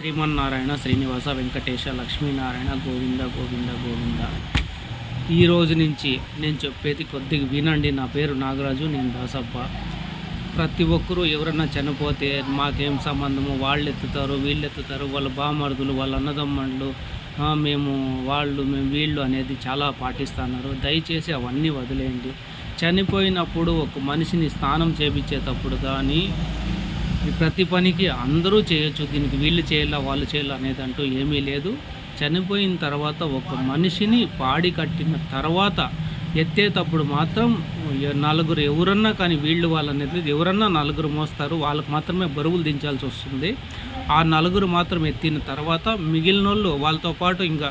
శ్రీమన్నారాయణ శ్రీనివాస వెంకటేశ లక్ష్మీనారాయణ గోవింద గోవింద గోవింద. ఈ రోజు నుంచి నేను చెప్పేది కొద్దిగా వినండి. నా పేరు నాగరాజు, నేను దాసప్ప. ప్రతి ఒక్కరూ ఎవరన్నా చనిపోతే మాకేం సంబంధము, వాళ్ళు ఎత్తుతారు వీళ్ళు ఎత్తుతారు, వాళ్ళ బామర్దులు వాళ్ళ అన్నదమ్ముళ్ళు, మేము వీళ్ళు అనేది చాలా పాటిస్తున్నారు. దయచేసి అవన్నీ వదిలేయండి. చనిపోయినప్పుడు ఒక మనిషిని స్నానం చేపించేటప్పుడు కానీ ప్రతి పనికి అందరూ చేయొచ్చు, దీనికి వీళ్ళు చేయాలా వాళ్ళు చేయాలా అనేది అంటూ ఏమీ లేదు. చనిపోయిన తర్వాత ఒక మనిషిని పాడి కట్టిన తర్వాత ఎత్తేటప్పుడు మాత్రం నలుగురు ఎవరన్నా కానీ వీళ్ళు వాళ్ళనేది ఎవరన్నా నలుగురు మోస్తారు, వాళ్ళకి మాత్రమే బరువులు దించాల్సి వస్తుంది. ఆ నలుగురు మాత్రం ఎత్తిన తర్వాత మిగిలిన వాళ్ళు వాళ్ళతో పాటు ఇంకా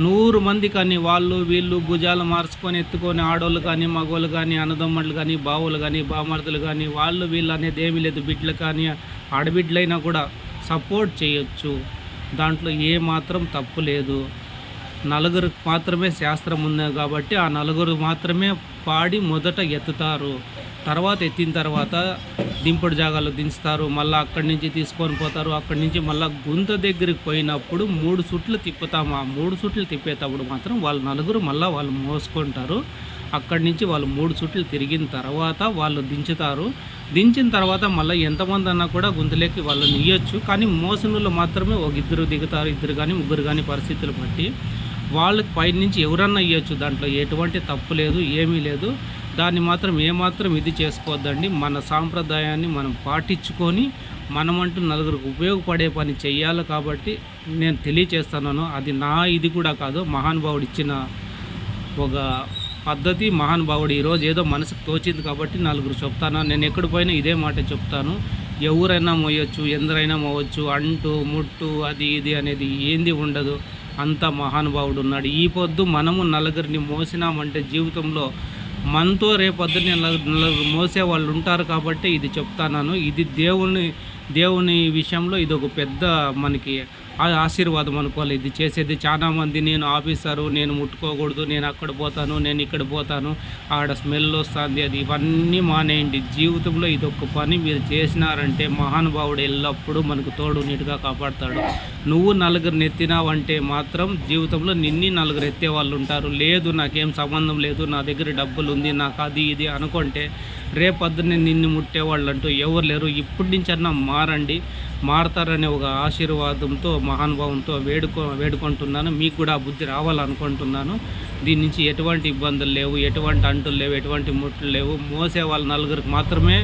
100 మంది కానీ వాళ్ళు వీళ్ళు భుజాలు మార్చుకొని ఎత్తుకొని ఆడవాళ్ళు కానీ మగవాళ్ళు కానీ అన్నదమ్ముళ్ళు కానీ బావులు కానీ బామర్దులు కానీ వాళ్ళు వీళ్ళు అనేది ఏమీ లేదు. బిడ్డలు కానీ ఆడబిడ్డలైనా కూడా సపోర్ట్ చేయొచ్చు, దాంట్లో ఏ మాత్రం తప్పు లేదు. నలుగురికి మాత్రమే శాస్త్రం ఉంది కాబట్టి ఆ నలుగురు మాత్రమే పాడి మొదట ఎత్తుతారు. తర్వాత ఎత్తిన తర్వాత దింపుడు జాగాలో దించుతారు, మళ్ళీ అక్కడి నుంచి తీసుకొని పోతారు. అక్కడి నుంచి మళ్ళీ గుంత దగ్గరికి పోయినప్పుడు 3 చుట్లు తిప్పుతాము. ఆ 3 చుట్లు తిప్పేటప్పుడు మాత్రం వాళ్ళు నలుగురు మళ్ళీ వాళ్ళు మోసుకుంటారు. అక్కడి నుంచి వాళ్ళు 3 చుట్లు తిరిగిన తర్వాత వాళ్ళు దించుతారు. దించిన తర్వాత మళ్ళీ ఎంతమంది అన్నా కూడా గుంతలోకి వాళ్ళని ఇయ్యొచ్చు, కానీ మోసనులు మాత్రమే ఒక ఇద్దరు దిగుతారు, ఇద్దరు కానీ ముగ్గురు కానీ పరిస్థితులు బట్టి వాళ్ళకి పైనుంచి ఎవరన్నా ఇవ్వచ్చు. దాంట్లో ఎటువంటి తప్పు లేదు, ఏమీ లేదు. దాన్ని మాత్రం ఏమాత్రం ఇది చేసుకోవద్దండి. మన సాంప్రదాయాన్ని మనం పాటించుకొని మనమంటూ నలుగురికి ఉపయోగపడే పని చెయ్యాలి కాబట్టి నేను తెలియచేస్తున్నాను. అది నా ఇది కూడా కాదు, మహానుభావుడు ఇచ్చిన ఒక పద్ధతి. మహానుభావుడు ఈరోజు ఏదో మనసుకు తోచింది కాబట్టి నలుగురు చెప్తాను. నేను ఎక్కడ పోయినా ఇదే మాట చెప్తాను. ఎవరైనా మోయొచ్చు, ఎందరైనా మోయవచ్చు, అంటు ముట్టు అది ఇది అనేది ఏంది ఉండదు. అంత మహానుభావుడు ఉన్నాడు. ఈ పొద్దు మనము నలుగురిని మోసినామంటే జీవితంలో మనతో రేపొద్దునే నలుగురు మోసే వాళ్ళు ఉంటారు కాబట్టి ఇది చెప్తాను. ఇది దేవుని విషయంలో ఇది ఒక పెద్ద మనకి ఆశీర్వాదం అనుకోవాలి. ఇది చేసేది చాలామంది నేను ఆఫీసరు, నేను ముట్టుకోకూడదు, నేను అక్కడ పోతాను, నేను ఇక్కడ పోతాను, ఆడ స్మెల్ వస్తుంది, అది ఇవన్నీ మానేయండి. జీవితంలో ఇది ఒక పని మీరు చేసినారంటే మహానుభావుడు ఎల్లప్పుడూ మనకు తోడు నీటుగా కాపాడుతాడు. నువ్వు నలుగురిని ఎత్తినావంటే మాత్రం జీవితంలో నలుగురు ఎత్తే వాళ్ళు ఉంటారు. లేదు నాకేం సంబంధం లేదు, నా దగ్గర డబ్బులు ఉంది, నాకు అది ఇది అనుకుంటే రేపొద్దునే నిన్ను ముట్టేవాళ్ళు అంటూ ఎవరు లేరు. ఇప్పటి నుంచన్నా మారండి, మారతారనే ఒక ఆశీర్వాదంతో మహానుభావంతో వేడుకుంటున్నాను. మీకు కూడా బుద్ధి రావాలనుకుంటున్నాను. దీని నుంచి ఎటువంటి ఇబ్బందులు లేవు, ఎటువంటి అంటులు లేవు, ఎటువంటి ముట్లు లేవు. మోసే వాళ్ళు నలుగురికి మాత్రమే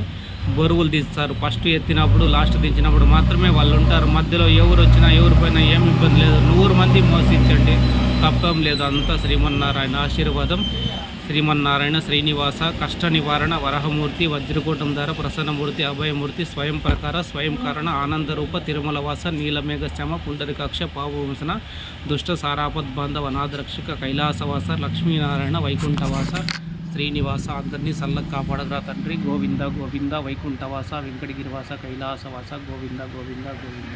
బరువులు తీస్తారు. ఫస్ట్ ఎత్తినప్పుడు లాస్ట్ దించినప్పుడు మాత్రమే వాళ్ళు ఉంటారు. మధ్యలో ఎవరు వచ్చినా ఎవరిపైనా ఏం ఇబ్బంది లేదు. 100 మంది మోసించండి, తప్పం లేదు. అంతా శ్రీమన్నారాయణ ఆశీర్వాదం. శ్రీమన్నారాయణ శ్రీనివాస కష్ట నివారణ వరహమూర్తి వజ్రకూటం ధర ప్రసన్నమూర్తి అభయమూర్తి స్వయం ప్రకార స్వయం కారణ ఆనందరూప తిరుమలవాస నీలమేఘ శ్యామ పుండరికాక్ష పాపవంశన దుష్ట సారాపద్ బాంధవ అనాథరక్షక కైలాసవాస లక్ష్మీనారాయణ వైకుంఠవాస శ్రీనివాస అందరినీ సల్లగా కాపాడగరా తండ్రి. గోవింద గోవింద వైకుంఠవాస వెంకటగిరివాస కైలాసవాస గోవింద గోవింద గోవింద.